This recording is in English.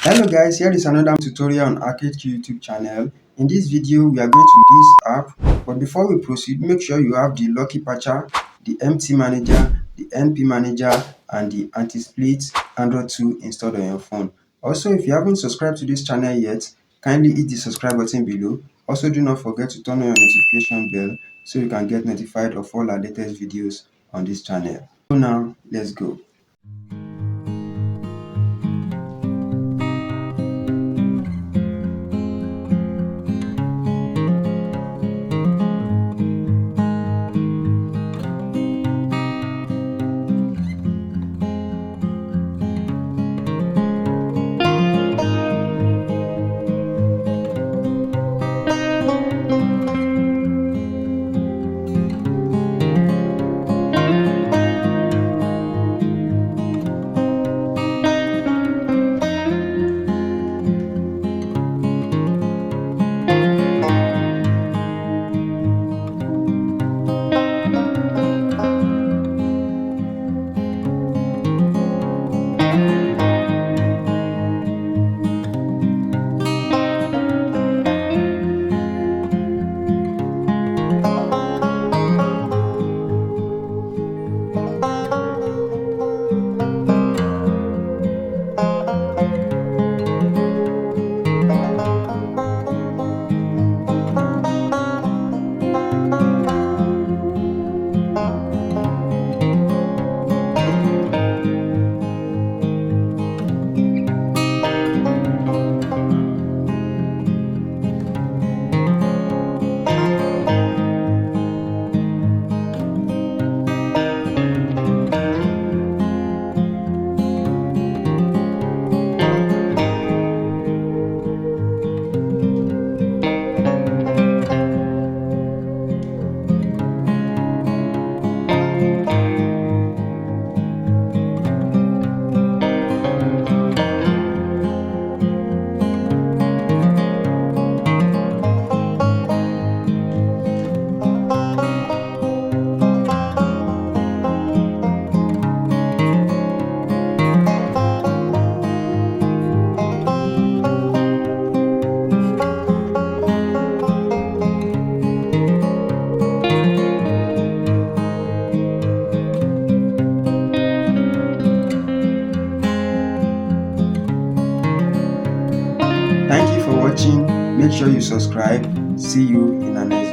Hello guys, here is another tutorial on ArcadeQ YouTube channel. In this video, we are going to use this app. But before we proceed, make sure you have the Lucky Patcher, the MT Manager, the NP Manager, and the Anti-Split Android 2 installed on your phone. Also, if you haven't subscribed to this channel yet, kindly hit the subscribe button below. Also, do not forget to turn on your notification bell so you can get notified of all our latest videos on this channel. So now, let's go. Thank you for watching. Make sure you subscribe. See you in the next